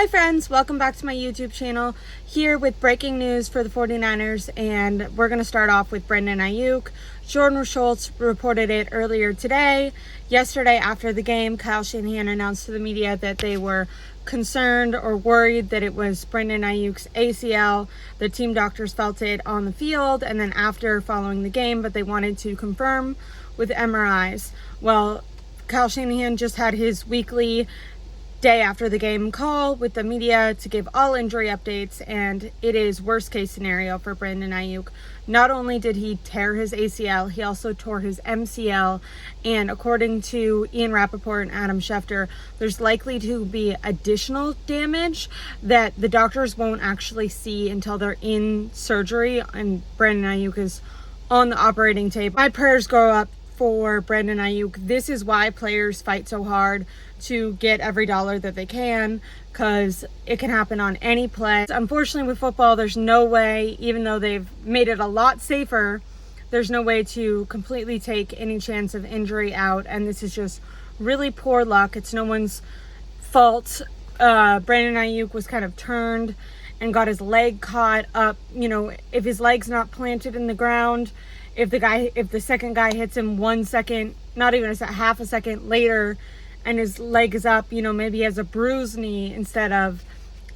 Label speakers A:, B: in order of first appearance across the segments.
A: Hi friends, welcome back to my YouTube channel, here with breaking news for the 49ers, and we're going to start off with Brandon Aiyuk. Jordan Schultz reported it earlier today. Yesterday after the game, Kyle Shanahan announced to the media that they were concerned or worried that it was Brandon Aiyuk's ACL. The team doctors felt it on the field and then after following the game, but they wanted to confirm with MRIs. Well, Kyle Shanahan just had his weekly day after the game call with the media to give all injury updates, and it is worst case scenario for Brandon Aiyuk. Not only did he tear his ACL, he also tore his MCL, and according to Ian Rappaport and Adam Schefter, there's likely to be additional damage that the doctors won't actually see until they're in surgery and Brandon Aiyuk is on the operating table. My prayers go up for Brandon Aiyuk. This is why players fight so hard to get every dollar that they can, because it can happen on any play. Unfortunately with football, there's no way, even though they've made it a lot safer, there's no way to completely take any chance of injury out, and this is just really poor luck. It's no one's fault. Brandon Aiyuk was kind of turned and got his leg caught up. You know, if his leg's not planted in the ground, if the second guy hits him 1 second, not even half a second later, and his leg is up, you know, maybe he has a bruised knee instead of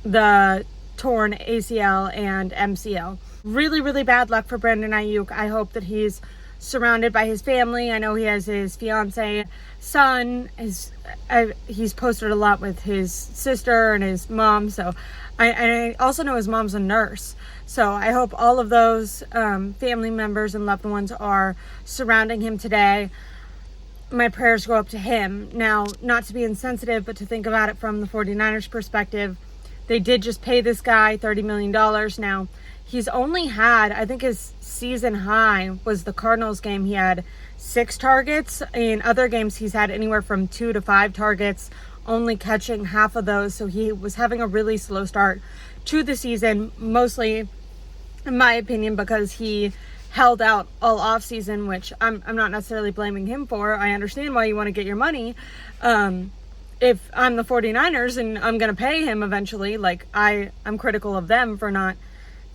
A: the torn ACL and MCL. Really, really bad luck for Brandon Aiyuk. I hope that he's surrounded by his family. I know he has his fiance, son. He's posted a lot with his sister and his mom. So I also know his mom's a nurse. So I hope all of those family members and loved ones are surrounding him today. My prayers go up to him. Now, not to be insensitive, but to think about it from the 49ers perspective, they did just pay this guy $30 million. Now, he's only had, I think his season high was the Cardinals game. He had 6 targets. In other games, he's had anywhere from 2 to 5 targets, only catching half of those. So he was having a really slow start to the season, mostly, in my opinion, because he held out all off season, which I'm not necessarily blaming him for. I understand why you want to get your money. If I'm the 49ers and I'm going to pay him eventually, like I'm critical of them for not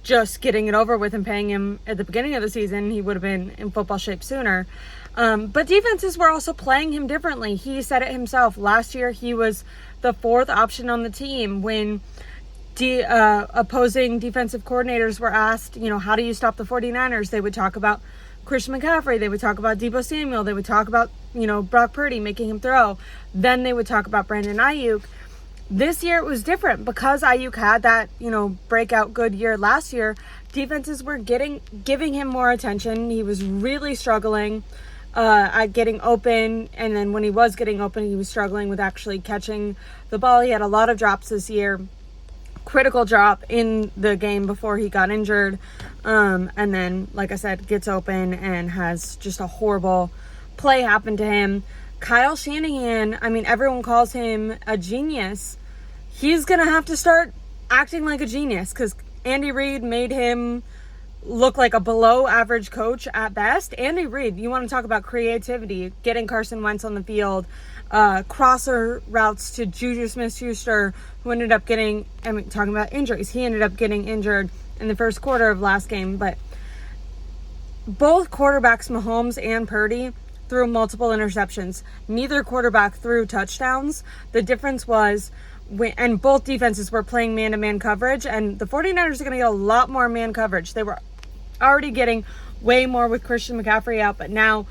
A: just getting it over with and paying him at the beginning of the season. He would have been in football shape sooner. But defenses were also playing him differently. He said it himself. Last year, he was the 4th option on the team when opposing defensive coordinators were asked, you know, how do you stop the 49ers? They would talk about Christian McCaffrey. They would talk about Deebo Samuel. They would talk about, you know, Brock Purdy, making him throw. Then they would talk about Brandon Aiyuk. This year it was different because Aiyuk had that, you know, breakout good year last year. Defenses were giving him more attention. He was really struggling at getting open, and then when he was getting open, he was struggling with actually catching the ball. He had a lot of drops this year. Critical drop in the game before he got injured, and then, like I said, gets open and has just a horrible play happen to him. Kyle Shanahan, I mean, everyone calls him a genius. He's gonna have to start acting like a genius, because Andy Reid made him look like a below average coach at best. Andy Reid, you want to talk about creativity, getting Carson Wentz on the field, crosser routes to Juju Smith-Schuster, who ended up getting, talking about injuries, he ended up getting injured in the first quarter of last game. But both quarterbacks, Mahomes and Purdy, threw multiple interceptions. Neither quarterback threw touchdowns. The difference was, and both defenses were playing man-to-man coverage, and the 49ers are going to get a lot more man coverage. They were already getting way more with Christian McCaffrey out, but now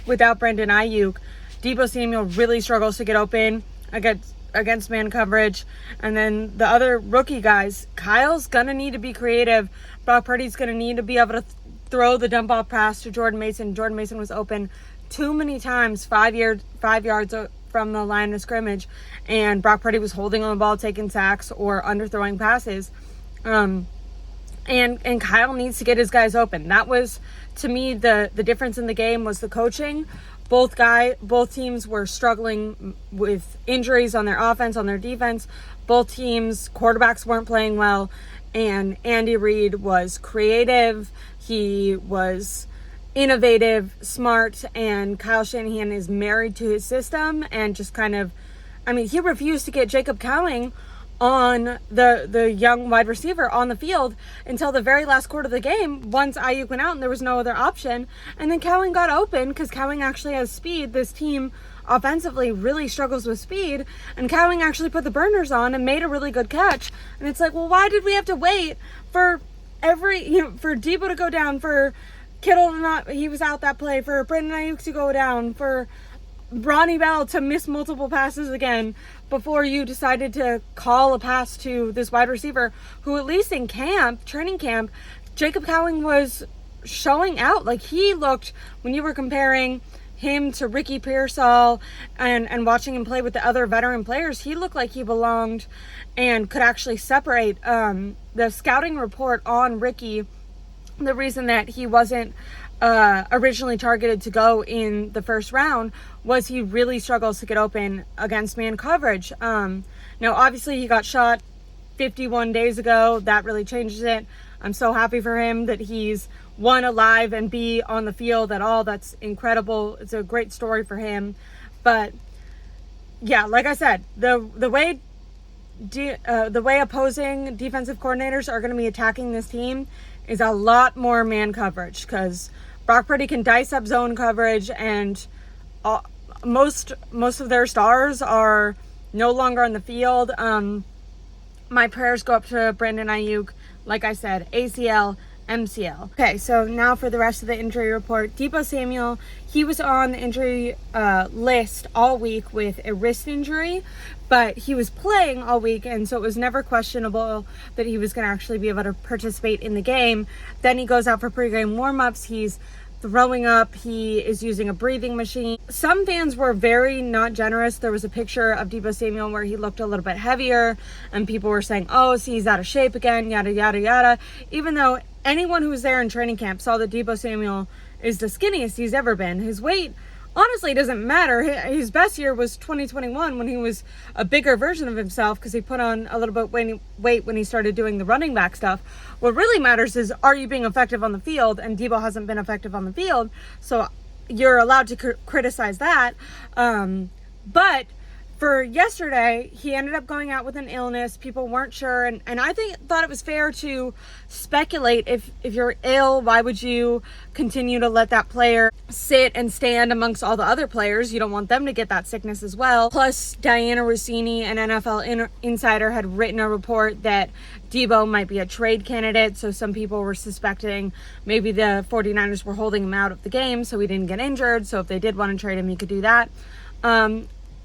A: without Brandon Aiyuk, Deebo Samuel really struggles to get open against man coverage. And then the other rookie guys, Kyle's going to need to be creative. Brock Purdy's going to need to be able to throw the dump off pass to Jordan Mason. Jordan Mason was open too many times, 5 yards from the line of scrimmage, and Brock Purdy was holding on the ball, taking sacks, or underthrowing passes. And Kyle needs to get his guys open. That was, to me, the difference in the game was the coaching. Both teams were struggling with injuries on their offense, on their defense. Both teams' quarterbacks weren't playing well, and Andy Reid was creative. He was innovative, smart, and Kyle Shanahan is married to his system and just kind of, I mean, he refused to get Jacob Cowing on the young wide receiver on the field until the very last quarter of the game, once Aiyuk went out and there was no other option. And then Cowing got open because Cowing actually has speed. This team offensively really struggles with speed, and Cowing actually put the burners on and made a really good catch. And it's like, well, why did we have to wait for for Deebo to go down, for Kittle to not, he was out that play, for Brandon Aiyuk to go down, for Ronnie Bell to miss multiple passes again, before you decided to call a pass to this wide receiver who, at least in training camp, Jacob Cowing was showing out. Like, he looked, when you were comparing him to Ricky Pearsall and watching him play with the other veteran players, he looked like he belonged and could actually separate. The scouting report on Ricky, the reason that he wasn't originally targeted to go in the first round was he really struggles to get open against man coverage. Now, obviously, he got shot 51 days ago. That really changes it. I'm so happy for him that he's, one, alive, and B, on the field at all. That's incredible. It's a great story for him. But yeah, like I said, the way opposing defensive coordinators are going to be attacking this team is a lot more man coverage, because Brock Purdy can dice up zone coverage, and most of their stars are no longer on the field. My prayers go up to Brandon Aiyuk. Like I said, ACL, MCL. Okay, so now for the rest of the injury report. Deebo Samuel, he was on the injury list all week with a wrist injury, but he was playing all week, and so it was never questionable that he was going to actually be able to participate in the game. Then he goes out for pregame warm-ups. He's throwing up. He is using a breathing machine. Some fans were very not generous. There was a picture of Deebo Samuel where he looked a little bit heavier, and people were saying, oh, see, he's out of shape again, yada, yada, yada. Even though anyone who was there in training camp saw that Deebo Samuel is the skinniest he's ever been. His weight honestly doesn't matter. His best year was 2021, when he was a bigger version of himself, because he put on a little bit weight when he started doing the running back stuff. What really matters is, are you being effective on the field? And Deebo hasn't been effective on the field, so you're allowed to criticize that. But for yesterday, he ended up going out with an illness. People weren't sure, and I thought it was fair to speculate. If you're ill, why would you continue to let that player sit and stand amongst all the other players? You don't want them to get that sickness as well. Plus, Diana Rossini, an NFL insider, had written a report that Deebo might be a trade candidate, so some people were suspecting maybe the 49ers were holding him out of the game so he didn't get injured, so if they did want to trade him, he could do that.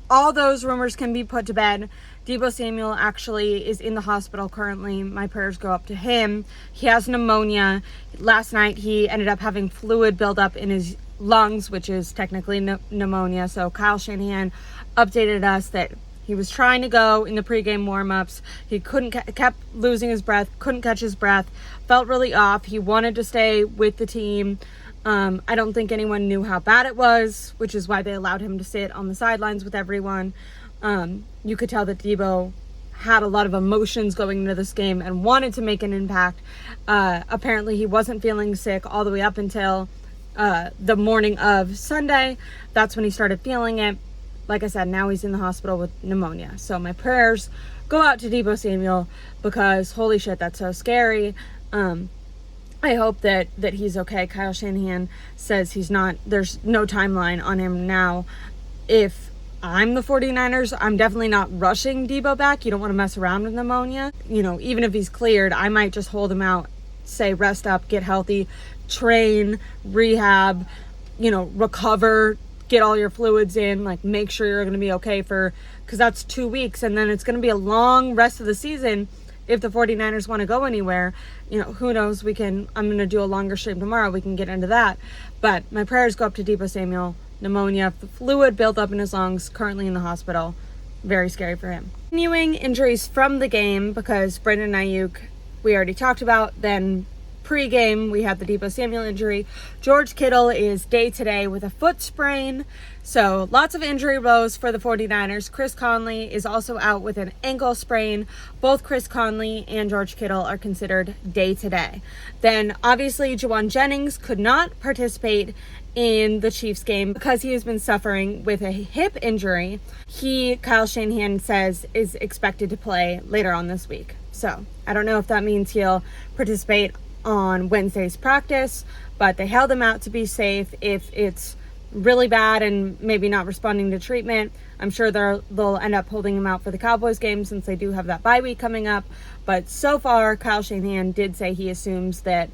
A: All those rumors can be put to bed. Deebo Samuel actually is in the hospital currently. My prayers go up to him. He has pneumonia. Last night, he ended up having fluid buildup in his lungs, which is technically pneumonia. So Kyle Shanahan updated us that he was trying to go in the pregame warm-ups. He kept losing his breath, couldn't catch his breath, felt really off. He wanted to stay with the team. I don't think anyone knew how bad it was, which is why they allowed him to sit on the sidelines with everyone. You could tell that Deebo had a lot of emotions going into this game and wanted to make an impact. Apparently, he wasn't feeling sick all the way up until the morning of Sunday. That's when he started feeling it. Like I said, now he's in the hospital with pneumonia. So my prayers go out to Deebo Samuel, because holy shit, that's so scary. I hope that he's okay. Kyle Shanahan says he's not, there's no timeline on him now. If I'm the 49ers, I'm definitely not rushing Deebo back. You don't want to mess around with pneumonia. Even if he's cleared, I might just hold him out, say rest up, get healthy, train, rehab, recover, get all your fluids in, like make sure you're going to be okay because that's 2 weeks, and then it's going to be a long rest of the season. If the 49ers want to go anywhere, who knows, I'm going to do a longer stream tomorrow. We can get into that. But my prayers go up to Deebo Samuel. Pneumonia, fluid built up in his lungs, currently in the hospital. Very scary for him. Continuing injuries from the game, because Brandon Aiyuk, we already talked about. Then Pre-game, we had the Deebo Samuel injury. George Kittle is day-to-day with a foot sprain. So lots of injury woes for the 49ers. Chris Conley is also out with an ankle sprain. Both Chris Conley and George Kittle are considered day-to-day. Then obviously Jauan Jennings could not participate in the Chiefs game because he has been suffering with a hip injury. Kyle Shanahan says, is expected to play later on this week. So I don't know if that means he'll participate on Wednesday's practice, but they held him out to be safe. If it's really bad and maybe not responding to treatment, I'm sure they'll end up holding him out for the Cowboys game since they do have that bye week coming up. But so far, Kyle Shanahan did say he assumes that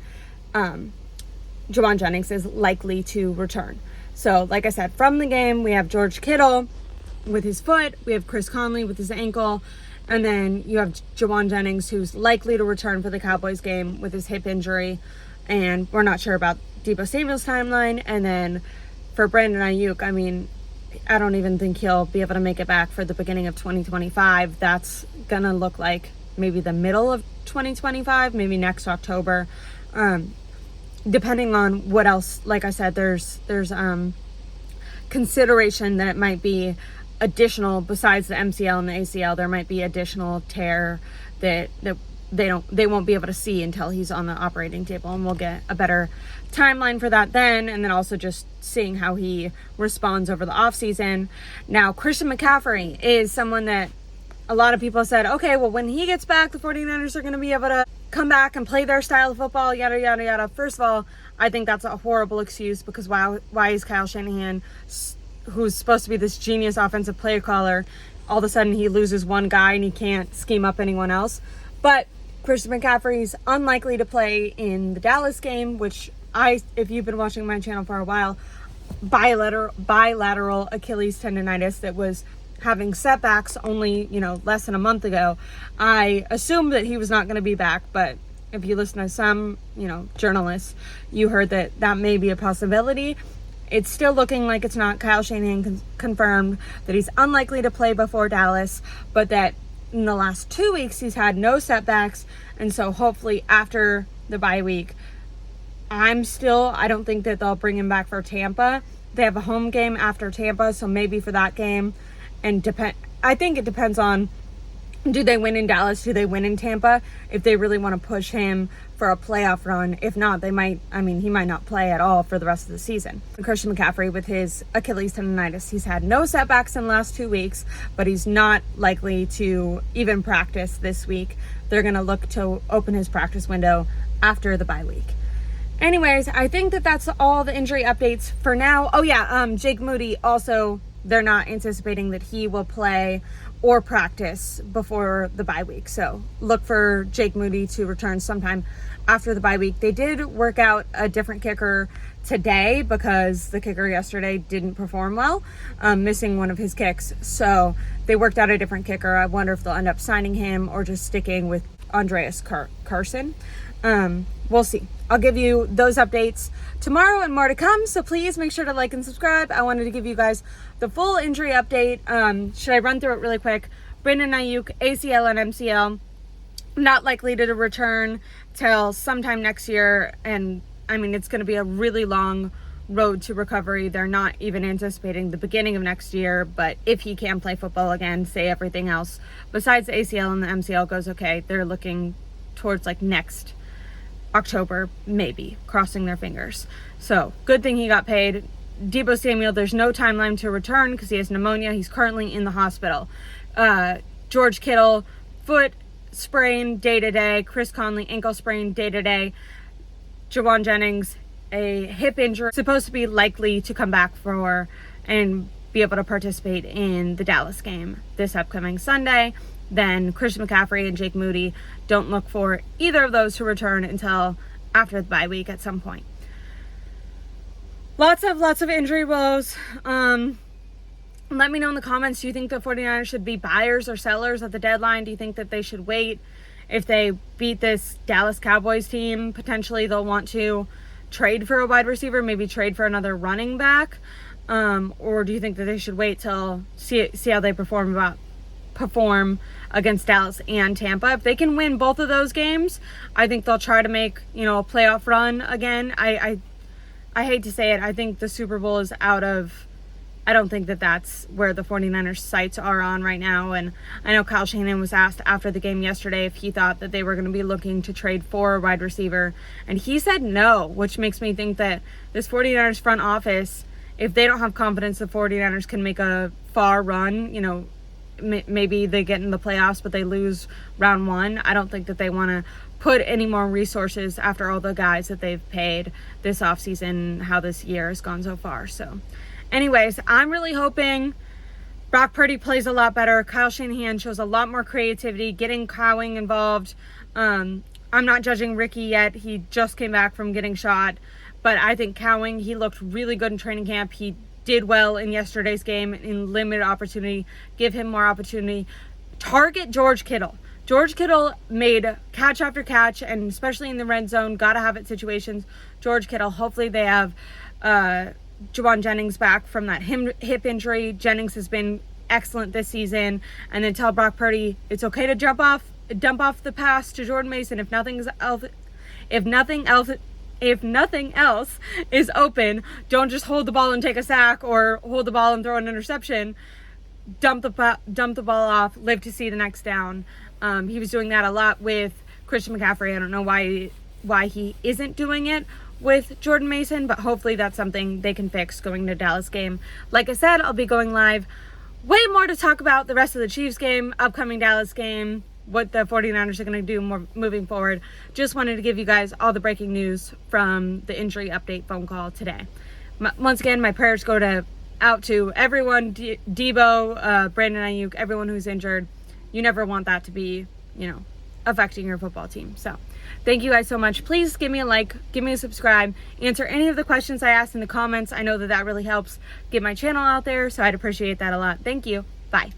A: Jauan Jennings is likely to return. So like I said, from the game, we have George Kittle with his foot, we have Chris Conley with his ankle, and then you have Jauan Jennings, who's likely to return for the Cowboys game with his hip injury. And we're not sure about Deebo Samuel's timeline. And then for Brandon Aiyuk, I mean, I don't even think he'll be able to make it back for the beginning of 2025. That's going to look like maybe the middle of 2025, maybe next October. Depending on what else, like I said, there's consideration that it might be additional, besides the MCL and the ACL, there might be additional tear that they won't be able to see until he's on the operating table, and we'll get a better timeline for that then. And then also just seeing how he responds over the offseason. Now, Christian McCaffrey is someone that a lot of people said, okay, well, when he gets back, the 49ers are going to be able to come back and play their style of football, yada, yada, yada. First of all, I think that's a horrible excuse, because why is Kyle Shanahan, who's supposed to be this genius offensive play caller, all of a sudden he loses one guy and he can't scheme up anyone else? But Christian McCaffrey's unlikely to play in the Dallas game, which if you've been watching my channel for a while, bilateral Achilles tendonitis that was having setbacks only, less than a month ago. I assumed that he was not going to be back, but if you listen to some, journalists, you heard that may be a possibility. It's still looking like it's not. Kyle Shanahan confirmed that he's unlikely to play before Dallas, but that in the last 2 weeks he's had no setbacks. And so hopefully after the bye week, I don't think that they'll bring him back for Tampa. They have a home game after Tampa, so maybe for that game. And I think it depends on, do they win in Dallas? Do they win in Tampa? If they really want to push him for a playoff run. If not, he might not play at all for the rest of the season. Christian McCaffrey with his Achilles tendonitis, he's had no setbacks in the last 2 weeks, but he's not likely to even practice this week. They're going to look to open his practice window after the bye week. Anyways, I think that's all the injury updates for now. Oh yeah, Jake Moody also, they're not anticipating that he will play or practice before the bye week. So look for Jake Moody to return sometime after the bye week. They did work out a different kicker today because the kicker yesterday didn't perform well, missing one of his kicks. So they worked out a different kicker. I wonder if they'll end up signing him or just sticking with Andreas Carson. We'll see. I'll give you those updates tomorrow and more to come. So please make sure to like and subscribe. I wanted to give you guys the full injury update. Should I run through it really quick? Brandon Aiyuk, ACL and MCL, not likely to return till sometime next year. And it's going to be a really long road to recovery. They're not even anticipating the beginning of next year, but if he can play football again, say everything else besides the ACL and the MCL goes okay, they're looking towards next October, maybe, crossing their fingers. So good thing he got paid. Deebo Samuel, there's no timeline to return because he has pneumonia. He's currently in the hospital. George Kittle, foot sprain day-to-day. Chris Conley, ankle sprain day-to-day. Jauan Jennings, a hip injury, supposed to be likely to come back for and be able to participate in the Dallas game this upcoming Sunday. Then Christian McCaffrey and Jake Moody, don't look for either of those to return until after the bye week at some point. Lots of injury woes. Let me know in the comments, do you think the 49ers should be buyers or sellers at the deadline? Do you think that they should wait? If they beat this Dallas Cowboys team, potentially they'll want to trade for a wide receiver, maybe trade for another running back. Or do you think that they should wait till see how they perform against Dallas and Tampa. If they can win both of those games, I think they'll try to make, a playoff run again. I hate to say it, I think the Super Bowl is out of... I don't think that that's where the 49ers sights are on right now. And I know Kyle Shanahan was asked after the game yesterday if he thought that they were going to be looking to trade for a wide receiver. And he said no, which makes me think that this 49ers front office, if they don't have confidence the 49ers can make a far run, maybe they get in the playoffs, but they lose round one. I don't think that they want to put any more resources after all the guys that they've paid this offseason, how this year has gone so far. So anyways, I'm really hoping Brock Purdy plays a lot better. Kyle Shanahan shows a lot more creativity, getting Cowing involved. I'm not judging Ricky yet. He just came back from getting shot. But I think Cowing, he looked really good in training camp. He did well in yesterday's game in limited opportunity. Give him more opportunity. Target George Kittle. George Kittle made catch after catch, and especially in the red zone, gotta have it situations. George Kittle, hopefully they have... Juwan Jennings back from that hip injury. Jennings has been excellent this season. And then tell Brock Purdy it's okay to dump off the pass to Jordan Mason if nothing else is open. Don't just hold the ball and take a sack or hold the ball and throw an interception. Dump the ball off, live to see the next down. He was doing that a lot with Christian McCaffrey. I don't know why he isn't doing it with Jordan Mason, but hopefully that's something they can fix going to Dallas game. Like I said, I'll be going live. Way more to talk about the rest of the Chiefs game, upcoming Dallas game, what the 49ers are going to do more moving forward. Just wanted to give you guys all the breaking news from the injury update phone call today. Once again, my prayers go out to everyone, Deebo, Brandon Aiyuk, everyone who's injured. You never want that to be, affecting your football team. So thank you guys so much. Please give me a like, give me a subscribe, answer any of the questions I asked in the comments. I know that really helps get my channel out there, so I'd appreciate that a lot. Thank you. Bye.